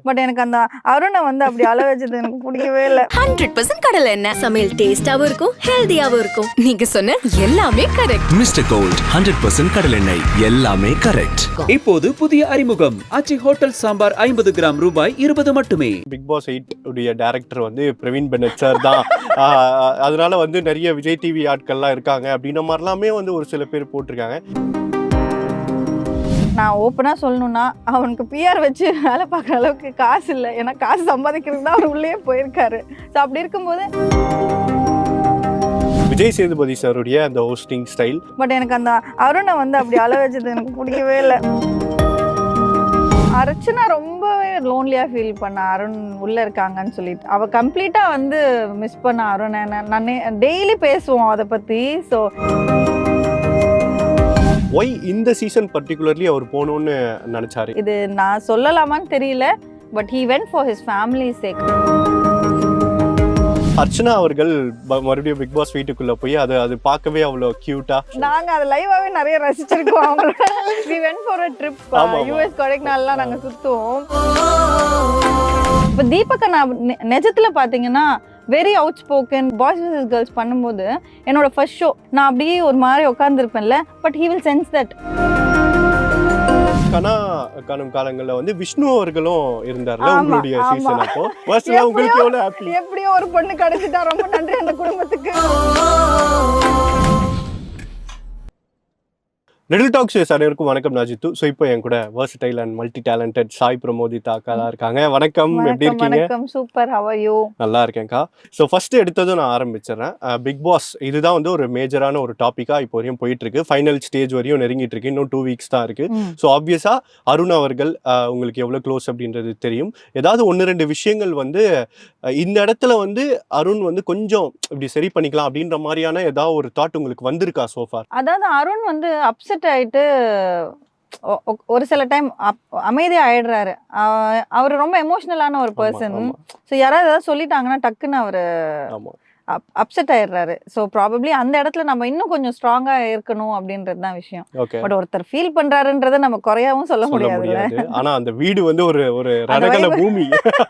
But எனக்கு அந்த அருணை வந்து அப்படி அள வச்சது எனக்கு பிடிக்கவே இல்லை. 100% கடலை எண்ணெய் சமையல் டேஸ்டாவும் இருக்கும் ஹெல்தியாவும் இருக்கும். நீங்க சொன்ன எல்லாமே கரெக்ட். மிஸ்டர் கோல்ட் 100% கடலெண்ணெய், எல்லாமே கரெக்ட். இப்போது புதிய அறிமுகம் ஆச்சி ஹோட்டல் சாம்பார் 50 கிராம் ரூபாய் 20 மட்டுமே. பிக் பாஸ் 8 உடைய டைரக்டர் வந்து பிரவீன் பென்னட் சார் தான். அதனால வந்து நிறைய விஜய் டிவி ஆட்கள்லாம் இருக்காங்க அப்படின்ற மாதிரிலாமே வந்து ஒரு சில பேர் போட்டிருக்காங்க. நான் ஓப்பனாக சொல்லணும்னா அவனுக்கு பிஆர் வச்சு வேலை பார்க்குற அளவுக்கு காசு இல்லை. ஏன்னா காசு சம்பாதிக்கிறது தான் அவர் உள்ளே போயிருக்காரு. ஸோ அப்படி இருக்கும்போது விஜய் சேதுபதி சாருடைய அந்த ஹோஸ்டிங் ஸ்டைல். பட் எனக்கு அந்த அருணை வந்து அப்படி அள வச்சது எனக்கு பிடிக்கவே இல்லை. அர்ச்சனா ரொம்பவே லோன்லியாக ஃபீல் பண்ண அருண் உள்ளே இருக்காங்கன்னு சொல்லிட்டு அவள் கம்ப்ளீட்டாக வந்து மிஸ் பண்ண அருணை. நான் டெய்லி பேசுவோம் அதை பற்றி. ஸோ ஒய் இந்த சீசன் பர்டிகுலர்லி அவர் போகணும்னு நினைச்சாரு? இது நான் சொல்லலாமான்னு தெரியல. But he went for his family sake. Archana அவர்கள் மறுபடியும் பிக் பாஸ் வீட்டுக்குள்ள போய் அது பார்க்கவே அவ்வளோ கியூட்டா. நாங்க அதை லைவாவே நிறைய ரசிச்சிருக்கோம். அவங்களோட we went for a trip. US கொடைக்கானல்லாம் நாங்க சுத்துவோம். இப்போ தீபக் நான் நிஜத்துல பாத்தீங்கன்னா very outspoken boys versus girls பண்ணும்போது என்னோட ஃபர்ஸ்ட் ஷோ நான் அப்படியே ஒரு மாதிரி உட்காந்துருப்பேன்ல. But he will sense that. கனா காணும் காலங்களில் வந்து விஷ்ணு அவர்களும் இருந்தார்ல உங்களுடைய சீசன். அப்போ பர்சனலா உங்களுக்கு எவ்வளவு ஹாப்பி? எப்படியோ ஒரு பொண்ணு கிடைச்சிட்டா ரொம்ப நன்றி அந்த குடும்பத்துக்கு. லிட்டில் டாக்ஸ் அனைவருக்கும் வணக்கம். நான் ஜித்து. ஸோ இப்போ என் கூட versatile and multi talented Sai Pramoditha அக்கா தான் இருக்காங்க. வணக்கம், எப்படி இருக்கீங்க? வணக்கம், சூப்பர். How are you? நல்லா இருக்கேன்க்கா. ஸோ ஃபர்ஸ்ட் எடுத்ததும் நான் ஆரம்பிச்சிடுறேன். பிக் பாஸ் இதுதான் வந்து ஒரு மேஜரான ஒரு டாப்பிக்காக இப்போ வரையும் போயிட்டு இருக்கு. ஃபைனல் ஸ்டேஜ் வரையும் நெருங்கிட்டு இருக்கு. இன்னும் 2 வீக்ஸ் தான் இருக்கு. ஸோ ஆப்வியஸா அருண் அவர்கள் உங்களுக்கு எவ்வளோ க்ளோஸ் அப்படின்றது தெரியும். ஏதாவது 1-2 விஷயங்கள் வந்து இந்த இடத்துல வந்து அருண் வந்து கொஞ்சம் இப்படி சரி பண்ணிக்கலாம் அப்படின்ற மாதிரியான ஏதாவது ஒரு தாட் உங்களுக்கு வந்திருக்கா சோஃபார்? அதாவது அருண் வந்து அப்செட் ஆயிட்டு ஒரு சில டைம் அமைதியா ஆயிடுறாரு. அவர் ரொம்ப எமோஷனலான ஒரு பர்சன். ஸோ யாராவது ஏதாவது சொல்லிட்டாங்கன்னா டக்குன்னு அவரு அப்செட் ஆயிடுறாரு. ஸோ ப்ராபப்ளி அந்த இடத்துல நம்ம இன்னும் கொஞ்சம் ஸ்ட்ராங்கா இருக்கணும் அப்படின்றது தான் விஷயம். பட் ஒருத்தர் ஃபீல் பண்றாருன்றதை நம்ம குறையாவும் சொல்ல முடியாது. ஆனா அந்த வீடு வந்து ஒரு ரணகல பூமி.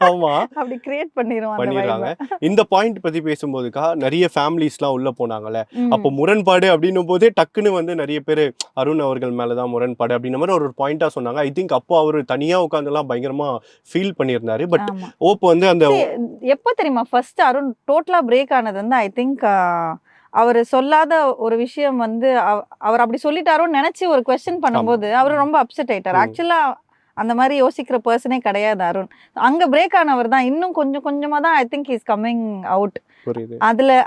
ஆமா, அப்படி கிரியேட் பண்ணிடுறாங்க. இந்த பாயிண்ட் பத்தி பேசும்போதுக்கா நிறைய ஃபேமிலிஸ்லாம் உள்ள போனாங்கல்ல. அப்போ முரண்பாடு அப்படின்னும் போதே டக்குன்னு வந்து நிறைய பேர் அருண் அவர்கள் மேலதான் முரண்பாடு அப்படின்ற மாதிரி ஒரு பாயிண்டா சொன்னாங்க. ஐ திங்க் அப்போ அவரு தனியா உட்காந்துலாம் பயங்கரமா ஃபீல் பண்ணியிருந்தாரு. பட் ஓப்போ வந்து அந்த எப்போ தெரியுமா ஃபர்ஸ்ட் அருண் டோட்டலா பிரேக் ஆனது வந்து ஐ திங்க் அவர் சொல்லாத ஒரு விஷயம் வந்து அவர் அப்படி சொல்லிட்டாரோன்னு நினைச்சு ஒரு குவெஸ்சன் பண்ணும்போது அவர் ரொம்ப அப்செட் ஆயிட்டார். ஆக்சுவலா அந்த மாதிரி யோசிக்கிற பர்சனே கிடையாது அருண். அங்க பிரேக் ஆனவர் தான். இன்னும் கொஞ்சம் கொஞ்சமா தான் ஐ திங்க் இஸ் கம்மிங் அவுட்.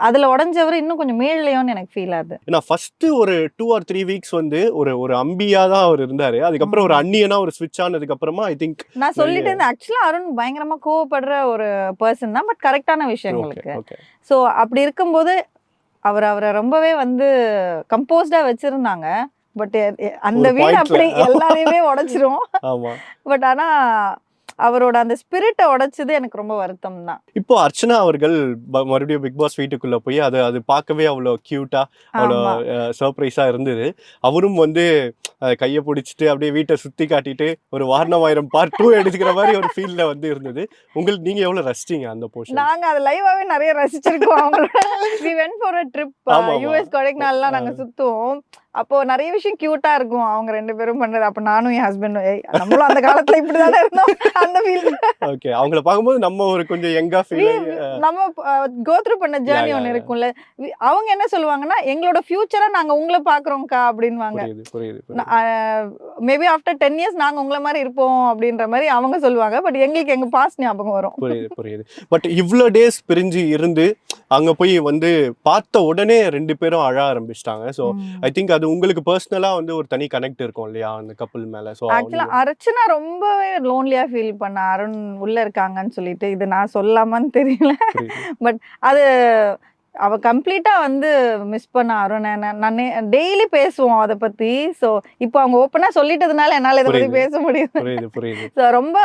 அதுல உடஞ்சவர் இன்னும் கொஞ்சம் மேலையோன்னு எனக்கு ஃபீல் ஆகுது. ஏன்னா ஃபர்ஸ்ட் ஒரு 2 or 3 வீக்ஸ் வந்து ஒரு அம்பியா தான் அவர் இருந்தாரு. அதுக்கப்புறம் ஒரு அன்னியனா ஒரு ஸ்விட்ச் ஆனதுக்கு அப்புறமா ஐ திங்க் நான் சொல்லிட்டு இருந்தேன். ஆக்சுவலா அருண் பயங்கரமா கோவப்படுற ஒரு பர்சன் தான். பட் கரெக்டான விஷயங்களுக்கு. ஸோ அப்படி இருக்கும்போது அவரை ரொம்பவே வந்து கம்போஸ்டா வச்சிருந்தாங்க. பட் அந்த வீடு அப்படி எல்லாரையுமே உடைச்சிரும். பட் ஆனா அவரோட அந்த ஸ்பிரிட்டை உடைச்சது எனக்கு ரொம்ப வருத்தம் தான். இப்போ அர்ச்சனா அவர்கள் மறுபடியும் பிக் பாஸ் வீட்டுக்குள்ள போய் அது பார்க்கவே அவ்வளோ கியூட்டா அவ்வளோ சர்ப்ரைஸா இருந்தது. அவரும் வந்து கையை பிடிச்சிட்டு அப்படியே வீட்டை சுத்தி காட்டிட்டு ஒரு வாரணமாயிரம் பார்ட் 2 எடுத்துக்கிற மாதிரி ஒரு ஃபீல்ல வந்து இருந்தது. உங்களுக்கு நீங்க எவ்வளவு ரசிச்சீங்க அந்த போர்ஷன்? நாங்க அதை லைவாவே நிறைய ரசிச்சிருக்கோம். அவங்களோட we went for a trip. US கொடைக்கானல்லாம் நாங்க சுத்துவோம். அப்போ நிறைய விஷயம் கியூட்டா இருக்கும் அவங்க 2 பேரும் பண்றது. அப்ப நானும் என் ஹஸ்பண்டும் நம்மளும் அந்த காலத்துல இப்படிதானே இருந்தோம். அந்த ஃபீல். ஓகே, அவங்கள பார்க்கும்போது நம்ம ஒரு கொஞ்சம் யங்கா ஃபீல் நம்ம கோ த்ரூ பண்ண ஜர்னி ஒன்னு இருக்கும்ல. அவங்க என்ன சொல்லுவாங்கன்னா எங்களோட ஃபியூச்சரா நாங்க உங்களை பாக்குறோம்க்கா அப்படின்வாங்க. மேபி ஆஃப்டர் 10 years நாங்க உங்களை மாதிரி இருப்போம் அப்படின்ற மாதிரி அவங்க சொல்லுவாங்க. பட் எங்களுக்கு எங்க பாஸ்ட் ஞாபகம் வரும். புரியுது. பட் இவ்வளோ டேஸ் பிரிஞ்சு இருந்து அங்க போய் வந்து பார்த்த உடனே 2 பேரும் அழ ஆரம்பிச்சிட்டாங்க. ஸோ ஐ திங்க் அது உங்களுக்கு பர்சனலா வந்து ஒரு தனி கனெக்ட் இருக்கும் இல்லையா அந்த கப்பல் மேல? ஸோ ஆக்சுவலா அர்ச்சனா ரொம்பவே லோன்லியா ஃபீல் பண்ண அருண் உள்ள இருக்காங்கன்னு சொல்லிட்டு இது நான் சொல்லாமான்னு தெரியல. பட் அது அவ கம்ப்ளீட்டா வந்து மிஸ் பண்ண அருணை. நான் டெய்லி பேசுவோம் அதை பத்தி. ஸோ இப்போ அவங்க ஓப்பனா சொல்லிட்டதுனால என்னால இதை பத்தி பேச முடியுது. ஸோ ரொம்ப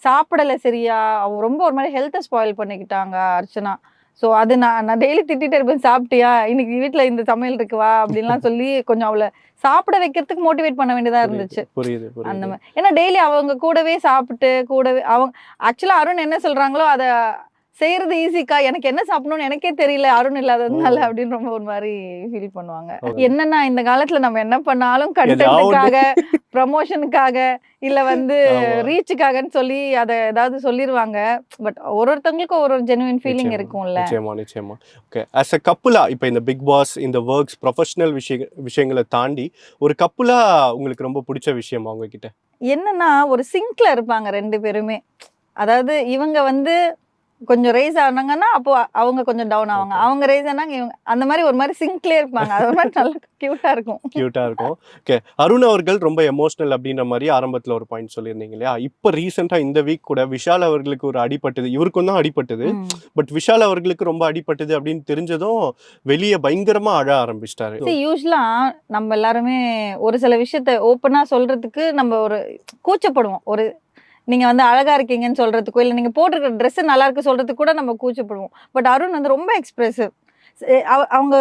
சாப்பிடல சரியா. அவங்க ரொம்ப ஒரு மாதிரி ஹெல்த்தை ஸ்பாயில் பண்ணிக்கிட்டாங்க அர்ச்சனா. ஸோ அது நான் டெய்லி திட்டிட்டு இருப்பேன், சாப்பிட்டியா இன்னைக்கு வீட்ல இந்த சமையல் இருக்கு வா அப்படின்லாம் சொல்லி கொஞ்சம் அவளை சாப்பிட வைக்கிறதுக்கு மோட்டிவேட் பண்ண வேண்டியதா இருந்துச்சு. புரியுது அந்த புரியுது. மாதிரி ஏன்னா டெய்லி அவங்க கூடவே சாப்பிட்டு கூடவே அவங்க ஆக்சுவலா அருண் என்ன சொல்றாங்களோ அதை செய்யறது ஈஸிக்கா, எனக்கு என்ன சாப்பிடணும்னு எனக்கே தெரியல அருண் இல்லாததுனால அப்படின்னு ரொம்ப ஒரு மாதிரி ஃபீல் பண்ணுவாங்க. Okay. என்னன்னா இந்த காலத்துல நம்ம என்ன பண்ணாலும் ஏதாவது கண்டென்ட்டுக்காக, ப்ரமோஷனுக்காக, இல்ல வந்து ஆமா. ரீச்சுக்காகன்னு சொல்லி அதை ஏதாவது சொல்லிடுவாங்க. பட் ஒருத்தவங்களுக்கும் ஒரு ஜெனுவின் ஃபீலிங் நிச்சயமா, இருக்கும்ல. நிச்சயமா நிச்சயமா. ஓகே, ஆஸ் அ கப்புலா இப்போ இந்த பிக் பாஸ் இந்த ஒர்க்ஸ் ப்ரொஃபஷனல் விஷயங்களை தாண்டி ஒரு கப்புலா உங்களுக்கு ரொம்ப பிடிச்ச விஷயம் அவங்க கிட்ட என்னன்னா ஒரு சிங்க்ல இருப்பாங்க ரெண்டு பேருமே. அதாவது இவங்க வந்து கொஞ்சம் ரைஸ் ஆனாங்கன்னா அப்போ அவங்க கொஞ்சம் டவுன் ஆவாங்க, அவங்க ரைஸ் ஆனாங்க இவங்க அந்த மாதிரி ஒரு மாதிரி சிங்க்லேயே இருப்பாங்க. அது ஒரு மாதிரி நல்லா கியூட்டா இருக்கும். கியூட்டா இருக்கும். ஓகே, அருண் அவர்கள் ரொம்ப எமோஷனல் அப்படின்ற மாதிரி ஆரம்பத்துல ஒரு பாயிண்ட் சொல்லியிருந்தீங்க இல்லையா? இப்போ ரீசெண்டா இந்த வீக் கூட விஷால் அவர்களுக்கு ஒரு அடிபட்டது, இவருக்கும் தான் அடிபட்டது, பட் விஷால் அவர்களுக்கு ரொம்ப அடிபட்டது அப்படின்னு தெரிஞ்சதும் வெளியே பயங்கரமா அழ ஆரம்பிச்சிட்டாரு. யூஸ்வலா நம்ம எல்லாருமே ஒரு சில விஷயத்த ஓப்பனா சொல்றதுக்கு நம்ம ஒரு கூச்சப்படுவோம். ஒரு நீங்க வந்து அழகா இருக்கீங்கன்னு சொல்றதுக்கோ, இல்ல நீங்க போட்டிருக்கிற ட்ரெஸ் நல்லா இருக்கு சொல்றதுக்கு கூட நம்ம கூச்சப்படுவோம். பட் அருண் வந்து ரொம்ப எக்ஸ்பிரசிவ். அவங்க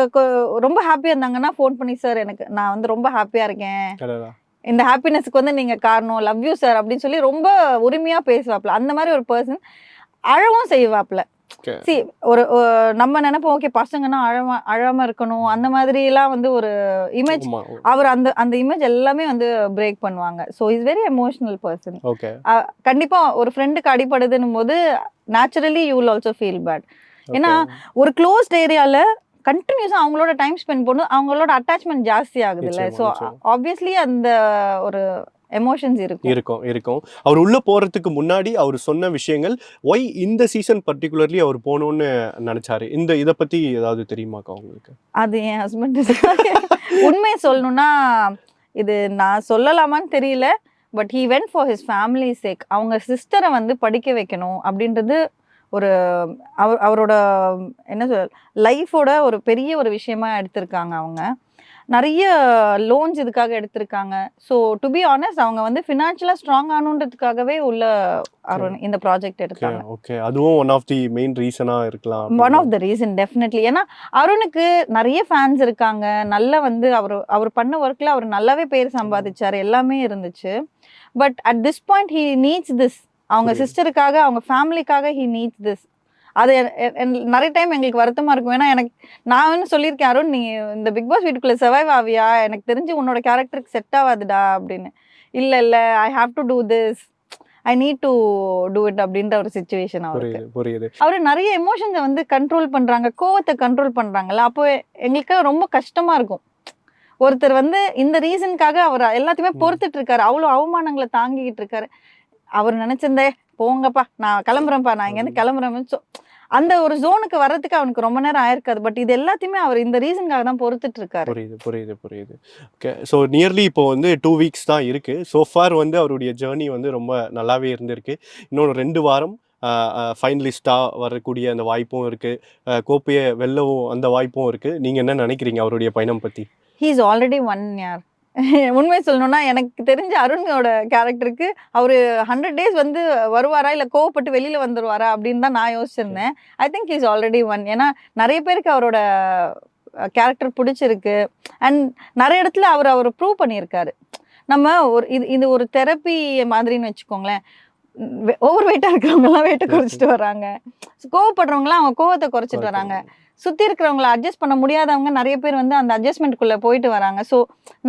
ரொம்ப ஹாப்பியா இருந்தாங்கன்னா ஃபோன் பண்ணி, சார் எனக்கு நான் வந்து ரொம்ப ஹாப்பியா இருக்கேன், அடடா. இந்த ஹாப்பினஸ்க்கு வந்து நீங்க காரணம், லவ் யூ சார் அப்படின்னு சொல்லி ரொம்ப உரிமையா பேசுவாப்ல. அந்த மாதிரி ஒரு பர்சன். அழவும் செய்வாப்ல. Okay. சி ஒரு நம்ம நினைப்போம் ஓகே பசங்கன்னா அழாம இருக்கணும், அந்த மாதிரி எல்லாம் வந்து ஒரு இமேஜ் ஆமா. அவர் அந்த இமேஜ் எல்லாமே வந்து பிரேக் பண்ணுவாங்க. So is very emotional person. Okay. கண்டிப்பா ஒரு ஃப்ரெண்டுக்கு அடிப்படுதுன்னும் போது naturally you will also feel bad. ஏன்னா ஒரு க்ளோஸ்ட் ஏரியால கண்டினியூஸா அவங்களோட டைம் ஸ்பெண்ட் பண்ணும், அவங்களோட அட்டாச்மெண்ட் ஜாஸ்தி ஆகுது இல்ல. ஸோ ஆப்வியஸ்லி அந்த ஒரு எமோஷன்ஸ் இருக்கும். இருக்கும் இருக்கும். அவர் உள்ள போறதுக்கு முன்னாடி அவர் சொன்ன விஷயங்கள் ஒய் இந்த சீசன் பர்டிகுலர்லி அவர் போகணும்னு நினைச்சாரு, இதை பத்தி ஏதாவது தெரியுமாக்கா உங்களுக்கு? அது என் ஹஸ்பண்ட் உண்மையை சொல்லணும்னா இது நான் சொல்லலாமான்னு தெரியல. But he went for his family sake. அவங்க சிஸ்டரை வந்து படிக்க வைக்கணும் அப்படின்றது ஒரு அவரோட என்ன சொல் லைஃபோட ஒரு பெரிய ஒரு விஷயமா எடுத்திருக்காங்க. அவங்க நிறைய லோன்ஸ் இதுக்காக எடுத்திருக்காங்க. ஸோ டு பி ஆனஸ்ட் அவங்க வந்து ஃபினான்ஷியலாக ஸ்ட்ராங் ஆகணுன்றதுக்காகவே உள்ள இந்த ப்ராஜெக்ட் எடுத்தாங்க. ஓகே, அதுவும் ஒன் ஆஃப் தி மெயின் ரீசனா இருக்கலாம். One of the reason definitely. ஏன்னா அருணுக்கு நிறைய ஃபேன்ஸ் இருக்காங்க. நல்லா வந்து அவர் பண்ண ஒர்க்ல அவர் நல்லாவே பேர் சம்பாதிச்சார், எல்லாமே இருந்துச்சு. But at this point he needs this. அவங்க சிஸ்டருக்காக, அவங்க ஃபேமிலிக்காக ஹி நீட்ஸ் திஸ். அது நிறைய டைம் எங்களுக்கு வருத்தமா இருக்கும். ஏன்னா நான் வந்து சொல்லியிருக்கேன், அருண் நீ இந்த பிக் பாஸ் வீட்டுக்குள்ள சர்வைவ் ஆவியா, எனக்கு தெரிஞ்சு உன்னோட கேரக்டருக்கு செட் ஆகாதுடா அப்படின்னு. இல்லை I have to do this, I need to do it அப்படின்ற ஒரு சிச்சுவேஷன் அவருக்கு. புரியுது. அவரு நிறைய எமோஷன்ஸை வந்து கண்ட்ரோல் பண்றாங்க, கோவத்தை கண்ட்ரோல் பண்றாங்கல்ல. அப்போ எங்களுக்கு ரொம்ப கஷ்டமா இருக்கும். ஒருத்தர் வந்து இந்த ரீசனுக்காக அவர் எல்லாத்தையுமே பொறுத்துட்டு இருக்காரு, அவ்வளோ அவமானங்களை தாங்கிக்கிட்டு இருக்காரு. அவர் நினைச்சிருந்தே போங்கப்பா நான் கிளம்புறேன்ப்பா, நான் இங்கேருந்து கிளம்புறேன், அந்த ஒரு ஜோனுக்கு வர்றதுக்கு அவனுக்கு ரொம்ப நேரம் ஆயிருக்காது. பட் இது எல்லாத்தையுமே அவர் இந்த ரீசனுக்காக தான் பொறுத்துட்டு இருக்காரு. புரியுது. ஓகே, ஸோ நியர்லி இப்போ வந்து 2 வீக்ஸ் தான் இருக்கு. ஸோ ஃபார் வந்து அவருடைய ஜேர்னி வந்து ரொம்ப நல்லாவே இருந்திருக்கு. இன்னொரு 2 வாரம் ஃபைனலிஸ்டாக வரக்கூடிய அந்த வாய்ப்பும் இருக்கு, கோப்பையை வெல்லவும் அந்த வாய்ப்பும் இருக்கு. நீங்க என்ன நினைக்கிறீங்க அவருடைய பயணம் பத்தி? ஹீ இஸ் ஆல்ரெடி ஒன் யார். உண்மை சொல்லணும்னா எனக்கு தெரிஞ்ச அருணோட கேரக்டருக்கு அவர் 100 days வந்து வருவாரா, இல்லை கோவப்பட்டு வெளியில வந்துருவாரா அப்படின்னு தான் நான் யோசிச்சிருந்தேன். I think is already won. ஏன்னா நிறைய பேருக்கு அவரோட கேரக்டர் பிடிச்சிருக்கு. அண்ட் நிறைய இடத்துல அவர் ப்ரூவ் பண்ணியிருக்காரு. நம்ம ஒரு இது ஒரு தெரப்பி மாதிரின்னு வச்சுக்கோங்களேன். ஓவர் வெயிட்டாக இருக்கிறவங்கலாம் வெயிட்டை குறைச்சிட்டு வராங்க, கோவப்படுறவங்களாம் அவங்க கோவத்தை குறைச்சிட்டு வராங்க, சுற்றி இருக்கிறவங்கள அட்ஜஸ்ட் பண்ண முடியாதவங்க நிறைய பேர் வந்து அந்த அட்ஜஸ்ட்மெண்ட்குள்ளே போயிட்டு வராங்க. ஸோ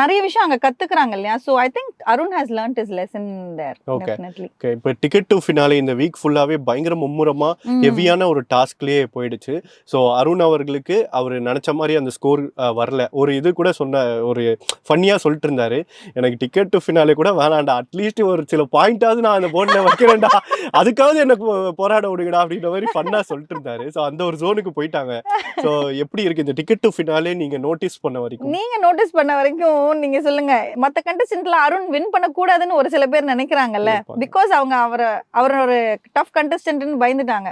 நிறைய விஷயம் அங்கே கற்றுக்குறாங்க இல்லையா. So I think Arun has learnt his lesson there. Definitely. Okay, இப்போ டிக்கெட் டு ஃபினாலே இந்த வீக் ஃபுல்லாகவே பயங்கர மும்முரமாக ஹெவியான ஒரு டாஸ்க்லேயே போயிடுச்சு. ஸோ அருண் அவர்களுக்கு அவர் நினச்ச மாதிரி அந்த ஸ்கோர் வரல. ஒரு இது கூட சொன்ன ஒரு ஃபன்னியாக சொல்லிட்டு இருந்தாரு, எனக்கு டிக்கெட் டு ஃபினாலே கூட வேணாண்டா, அட்லீஸ்ட் ஒரு சில பாயிண்டாவது நான் அந்த போர்டில் வைக்கிறேன்டா, அதுக்காவது எனக்கு போராட விடுங்கடா அப்படின்ற மாதிரி ஃபன்னாக சொல்லிட்டு இருந்தாரு. ஸோ அந்த ஒரு ஜோனுக்கு போயிட்டாங்க. ஸோ எப்படி இருக்கு இந்த டிக்கெட் டு ஃபினாலே நீங்க நோட்டீஸ் பண்ண வரைக்கும்? நீங்க சொல்லுங்க, மற்ற கண்டஸ்டன்ட்ல அருண் வின் பண்ணக்கூடாதுன்னு ஒரு சில பேர் நினைக்கிறாங்கல்ல. பிகாஸ் அவங்க அவரோட டஃப் கண்டஸ்டன்ட்னு பயந்துட்டாங்க.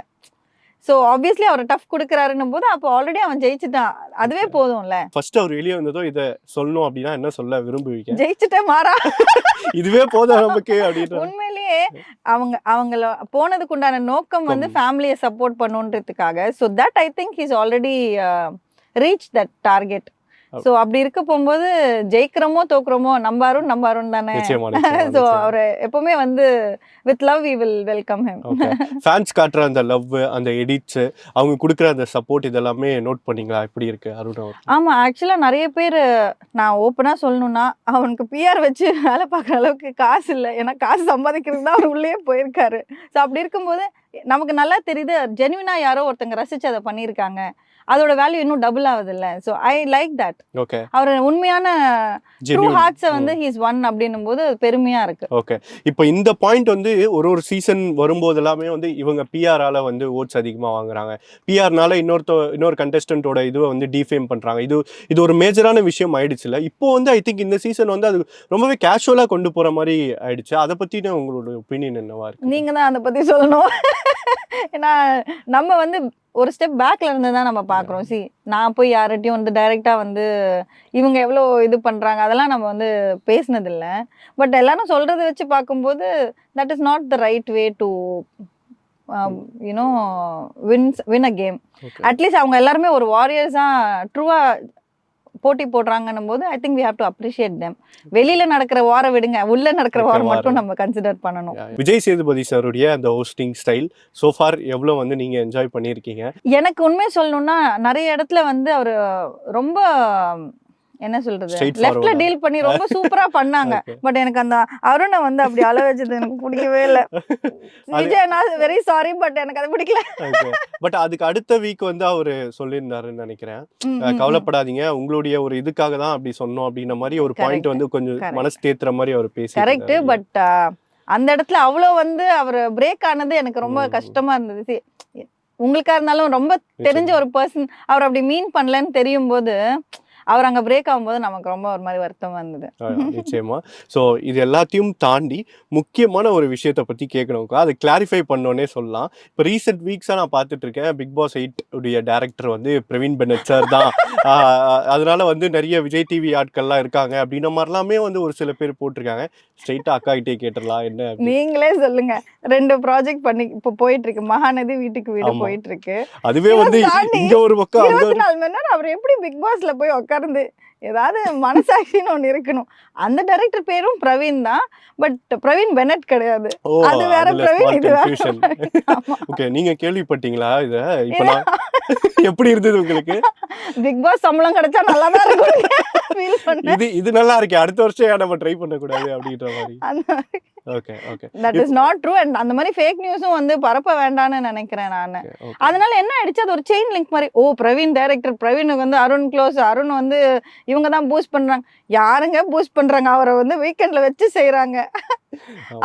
ஸோ ஆப்வியஸ்லி அவர் டஃப் கொடுக்குறாருன்னும் போது அப்போ ஆல்ரெடி அவன் ஜெயிச்சுட்டான், அதுவே போதும்ல. ஃபர்ஸ்ட் அவர் வெளியே வந்ததோ இதை சொல்லணும் அப்படின்னா என்ன சொல்ல விரும்புவீங்க? ஜெயிச்சுட்டே மாறா. இதுவே போதும் நமக்கு அப்படின்ற. உண்மையிலேயே அவங்கள போனதுக்கு உண்டான நோக்கம் வந்து ஃபேமிலியை சப்போர்ட் பண்ணுன்றதுக்காக. So that I think is already reach that target. So அப்படி இருக்க போகும்போது ஜெயிக்கிறோமோ தோக்குறோமோ நம்ம அருண் தானே. ஸோ அவர் எப்பவுமே வந்து with love we will welcome him. Fans காட்டுற அந்த லவ், அந்த எடிட்ஸ், அவங்க கொடுக்குற அந்த சப்போர்ட் இதெல்லாமே நோட் பண்ணீங்களா? எப்படி இருக்கு அருண் அவர்? ஆமா, ஆக்சுவலா நிறைய பேர், நான் ஓப்பனா சொல்லணும்னா அவனுக்கு பிஆர் வச்சு வேலை பார்க்குற அளவுக்கு காசு இல்லை. ஏன்னா காசு சம்பாதிக்கிறது தான் அவர் உள்ளே போயிருக்காரு. ஸோ அப்படி இருக்கும்போது நமக்கு நல்லா தெரியுது ஜென்யூனா யாரோ ஒருத்தங்க ரசிச்சு அதை பண்ணியிருக்காங்க, அதோட வேல்யூ இன்னும் டபுள் ஆகுது இல்ல. So I like that. Okay, அவர் உண்மையான ட்ரூ ஹார்ட்ஸை வந்து ஹீஸ் ஒன் அப்படின்னும் போது பெருமையா இருக்கு. ஓகே. இப்போ இந்த பாயிண்ட் வந்து ஒரு சீசன் வரும்போது எல்லாமே வந்து இவங்க பிஆரால வந்து ஓட்ஸ் அதிகமாக வாங்குறாங்க, பிஆர்னால இன்னொரு கண்டெஸ்டன்ட்டோட இதுவை வந்து டிஃபேம் பண்றாங்க. இது ஒரு மேஜரான விஷயம் ஆயிடுச்சுல. இப்போ வந்து ஐ திங்க் இந்த சீசன் வந்து அது ரொம்பவே கேஷுவலா கொண்டு போற மாதிரி ஆயிடுச்சு. அதை பத்தின உங்களோட ஒப்பீனியன் என்னவா இருக்கு? நீங்க தான் அதை பத்தி சொல்லணும். ஏன்னா நம்ம வந்து ஒரு ஸ்டெப் பேக்ல இருந்து தான் நம்ம பார்க்குறோம். நான் போய் யார்கிட்டையும் வந்து டைரெக்டா வந்து இவங்க எவ்வளோ இது பண்றாங்க அதெல்லாம் நம்ம வந்து பேசினதில்லை. பட் எல்லாரும் சொல்றதை வச்சு பார்க்கும்போது that is not the right way to you know win a game. At least அவங்க எல்லாருமே ஒரு வாரியர்ஸா ட்ரூவா போட்டி போடுறாங்கன்னும் போது I think we have to appreciate them. வெளியில நடக்கிற வார விடுங்க, உள்ள நடக்கிற வாரம் மட்டும் நம்ம கன்சிடர் பண்ணணும். விஜய் சேதுபதி சாருடைய அந்த ஹோஸ்டிங் ஸ்டைல் சோஃபார் எவ்வளவு வந்து நீங்க என்ஜாய் பண்ணியிருக்கீங்க? எனக்கு உண்மை சொல்லணும்னா நிறைய இடத்துல வந்து அவர் ரொம்ப என்ன சொல்றது லெஃப்ட்ல டீல் பண்ணி ரொம்ப சூப்பரா பண்ணாங்க. பட் எனக்கு அந்த அருணை வந்து அப்படி அள வச்சது எனக்கு பிடிக்கவே இல்லை. விஜய் வெரி சாரி, பட் எனக்கு அது பிடிக்கல. பட் அதுக்கு அடுத்த வீக் வந்து அவரு சொல்லியிருந்தாருன்னு நினைக்கிறேன், கவலைப்படாதீங்க உங்களுடைய ஒரு இதுக்காக தான் அப்படி சொன்னோம் அப்படின்ற மாதிரி ஒரு பாயிண்ட் வந்து கொஞ்சம் மனசு தேத்துற மாதிரி அவர் பேசி. கரெக்ட். பட் அந்த இடத்துல அவ்வளோ வந்து அவர் பிரேக் ஆனது எனக்கு ரொம்ப கஷ்டமா இருந்தது. உங்களுக்கா இருந்தாலும் ரொம்ப தெரிஞ்ச ஒரு பர்சன் அவர் அப்படி மீன் பண்ணலன்னு தெரியும் போது அவர் அங்கே பிரேக் ஆகும்போது நமக்கு ரொம்ப ஒரு மாதிரி வருத்தமாக இருந்தது. நிச்சயமா. ஸோ இது எல்லாத்தையும் தாண்டி முக்கியமான ஒரு விஷயத்தை பற்றி கேட்கணும்க்கா, அதை கிளாரிஃபை பண்ணோன்னே சொல்லலாம். இப்போ ரீசெண்ட் வீக்ஸாக நான் பார்த்துட்டு இருக்கேன், பிக் பாஸ் 8 உடைய டேரக்டர் வந்து பிரவீன் பெனட் சார் தான். அதனால வந்து நிறைய விஜய் டிவி ஆட்கள்லாம் இருக்காங்க அப்படின்ற மாதிரிலாமே வந்து ஒரு சில பேர் போட்டிருக்காங்க. ஸ்ட்ரெயிட்டாக அக்கா கிட்டே கேட்டுடலாம், என்ன நீங்களே சொல்லுங்க. 2 ப்ராஜெக்ட் பண்ணி இப்போ போயிட்டு இருக்கு, மகாநதி வீட்டுக்கு வீடு போயிட்டு இருக்கு. அதுவே வந்து இங்க ஒரு பக்கம் 24 மணி நேரம் அவர் எப்படி பிக் பாஸ்ல போய் உட்கார்ந்து ஏதாவது மனசாட்சின்னு ஒண்ணு இருக்கணும். அந்த டைரக்டர் பேரும் பிரவீன் தான், பட் பிரவீன் பெனட் கிடையாது. அது வேற பிரவீன், இது வேற. ஓகே, நீங்க கேள்விப்பட்டீங்களா இத? இப்போ நான் எப்படி இருந்தது உங்களுக்கு? பிக் பாஸ் சம்பளம் கிடைச்சா நல்லா தான் இருக்கும். இது நல்லா இருக்கு, அடுத்த வருஷம் நம்ம ட்ரை பண்ண கூடாது அப்படின்ற மாதிரி. Okay okay, that is not true. And அந்த மாதிரி ஃபேக் நியூஸும் வந்து பரப்ப வேண்டாம்னு நினைக்கிறேன் நான். அதனால என்ன ஆயிடுச்சு, அது ஒரு செயின் லிங்க் மாதிரி. ஓ பிரவீன் டைரக்டர், பிரவீனுக்கு வந்து அருண் க்ளோஸ், அருண் வந்து இவங்க தான் பூஸ்ட் பண்றாங்க. யாருங்க பூஸ்ட் பண்றாங்க? அவரை வந்து வீக்கெண்ட்ல வச்சு செய்யறாங்க.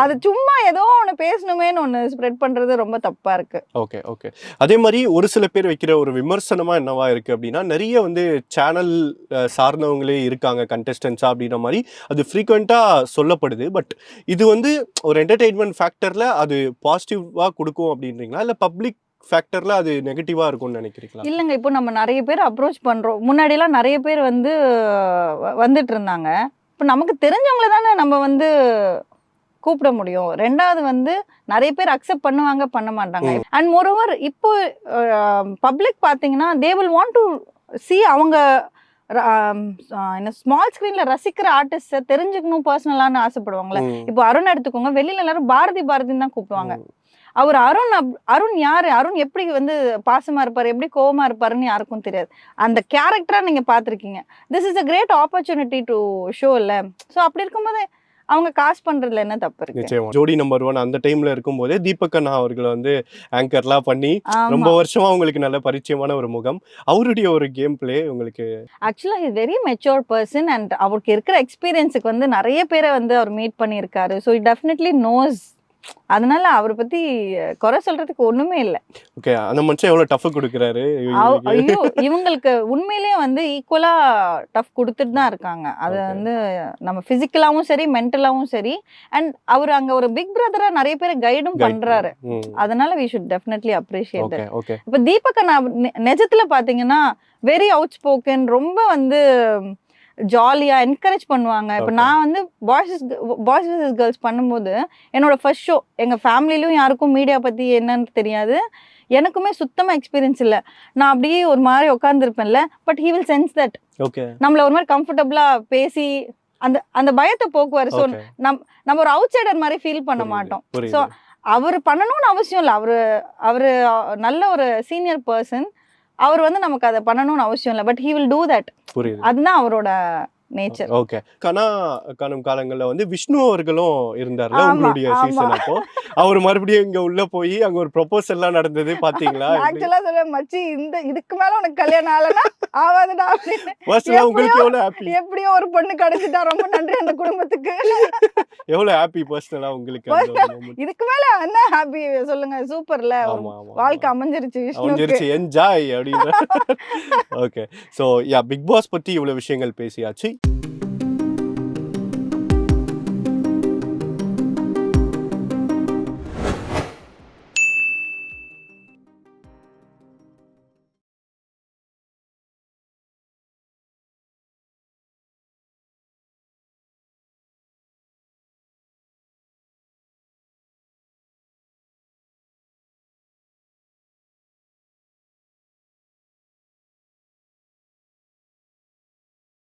அது சும்மா ஏதோ ஒன்று பேசணுமேனு ஒன்று ஸ்ப்ரெட் பண்றது ரொம்ப தப்பா இருக்கு. Okay okay. அதே மாதிரி ஒரு சில பேர் வைக்கிற ஒரு விமர்சனமா என்னவா இருக்கு அப்படின்னா, நிறைய வந்து சேனல் சார்ந்தவங்களே இருக்காங்க கண்டெஸ்டன்ஸா அப்படின்ற மாதிரி அது ஃப்ரீக்வெண்டா சொல்லப்படுது. பட் இது வந்து ஒரு என்டர்டெயின்மெண்ட் ஃபேக்டர்ல அது பாசிட்டிவா கொடுக்கும் அப்படின்றீங்களா, இல்ல பப்ளிக் ஃபேக்டர்ல அது நெகட்டிவா இருக்கும்னு நினைக்கிறீங்களா? இல்லைங்க, இப்போ நம்ம நிறைய பேர் அப்ரோச் பண்றோம். முன்னாடியெல்லாம் நிறைய பேர் வந்து வந்துட்டு இருந்தாங்க. இப்போ நமக்கு தெரிஞ்சவங்கள தானே நம்ம வந்து கூப்பிட முடியும். ரெண்டாவது வந்து நிறைய பேர் அக்செப்ட் பண்ணுவாங்க, பண்ண மாட்டாங்க. அண்ட் மோரோவர் இப்போ பப்ளிக் பார்த்தீங்கன்னா they will want to C அவங்க என்ன ஸ்மால் ஸ்கிரீன்ல ரசிக்கிற ஆர்டிஸ்ட தெரிஞ்சுக்கணும், பர்சனலான்னு ஆசைப்படுவாங்களே. இப்போ அருண் எடுத்துக்கோங்க, வெளியில எல்லாரும் பாரதின்னு தான் கூப்பிடுவாங்க. அவர் அருண் யாரு, அருண் எப்படி வந்து பாசமா இருப்பாரு, எப்படி கோவமா இருப்பாருன்னு யாருக்கும் தெரியாது. அந்த கேரக்டரா நீங்க பாத்திருக்கீங்க. This is a great opportunity to show இல்ல. ஸோ அப்படி இருக்கும்போது அவங்க காசு பண்றதுல என்ன தப்பு இருக்கு? நிச்சயமா. ஜோடி நம்பர் 1 அந்த டைம்ல இருக்கும்போதே தீபக் அண்ணா அவர்கள் வந்து ஆங்கர்லாம் பண்ணி ரொம்ப வருஷமா உங்களுக்கு நல்ல பரிச்சயமான ஒரு முகம். அவருடைய ஒரு கேம் பிளே உங்களுக்கு ஆக்சுவலா is very mature person. And அவருக்கு இருக்கிற எக்ஸ்பீரியன்ஸுக்கு வந்து நிறைய பேரை வந்து அவர் மீட் பண்ணியிருக்காரு. ஸோ டெஃபினெட்லி நோஸ் அதனால அவரை பத்தி குறை சொல்றதுக்கு ஒண்ணுமே இல்ல. ஓகே, அந்த மனுஷன் எவ்வளவு டஃப் கொடுக்குறாரு ஐயோ, இவங்களுக்கு உண்மையிலேயே வந்து ஈக்குவலா டஃப் கொடுத்துட்டு தான் இருக்காங்க. அது Okay. வந்து நம்ம பிசிக்கலாவும் சரி மென்டலாவும் சரி. அண்ட் அவர் அங்க ஒரு பிக் பிரதரா நிறைய பேரை கைடும் பண்றாரு. அதனால we should definitely appreciate okay that. Okay இப்ப தீபக் அண்ணா நிஜத்துல பாத்தீங்கன்னா வெரி அவுட் ஸ்போக்கன், ரொம்ப வந்து ஜாலியா என்கரேஜ் பண்ணுவாங்க. இப்ப Okay. நான் வந்து பாய்ஸ் vs கேர்ள்ஸ் பண்ணும்போது என்னோட ஃபர்ஸ்ட் ஷோ, எங்க ஃபேமிலிலும் யாருக்கும் மீடியா பத்தி என்னன்னு தெரியாது, எனக்குமே சுத்தமா எக்ஸ்பீரியன்ஸ் இல்ல. நான் அப்படியே ஒரு மாதிரி உட்கார்ந்துருப்பேன்ல, but he will sense that okay நம்மள ஒரு மாதிரி கம்ஃபர்டபுளா பேசி அந்த அந்த பயத்தை போக்குவாரு. ஸோ ஓகே நம்ம ஒரு அவுட் சைடர் மாதிரி ஃபீல் பண்ண மாட்டோம். ஸோ புரியுது அவர் பண்ணணும்னு அவசியம் இல்லை. அவரு நல்ல ஒரு சீனியர் பர்சன். அவர் வந்து நமக்கு அதை பண்ணணும்னு அவசியம் இல்லை. But he will do that. புரியுது அதுதான் அவரோட நேச்சர். ஓகே. காணும் காலங்கள்ல வந்து விஷ்ணு அவர்களும் இருந்தார்ல ஆமா, உங்களுடைய ஆமா. சீசன் அப்போ. அவர் மறுபடியும் இங்க உள்ள போய் அங்க ஒரு ப்ரொபோசல் எல்லாம் நடந்தது பாத்தீங்களா? ஆக்சுவலா சொல்ல மச்சி, இதுக்கு மேல உனக்கு கல்யாணம் ஆகலன்னா ஆவாதுடா அப்படின்னு. பர்சனலா உங்களுக்கு எவ்வளவு ஹாப்பி? எப்படியோ ஒரு பொண்ணு கிடைச்சிட்டா, ரொம்ப நன்றி அந்த குடும்பத்துக்கு. எவ்வளவு ஹாப்பி பர்சனலா உங்களுக்கு அந்த ஒரு moment? இதுக்கு மேல என்ன ஹாப்பி சொல்லுங்க. சூப்பர்ல, ஆமா ஆமா வாழ்க்கை அமைஞ்சிருச்சு விஷ்ணுக்கு. அமைஞ்சிருச்சு, என்ஜாய் அப்படின்ற. Okay, so yeah, Bigg Boss பத்தி இவ்வளவு விஷயங்கள் பேசியாச்சு.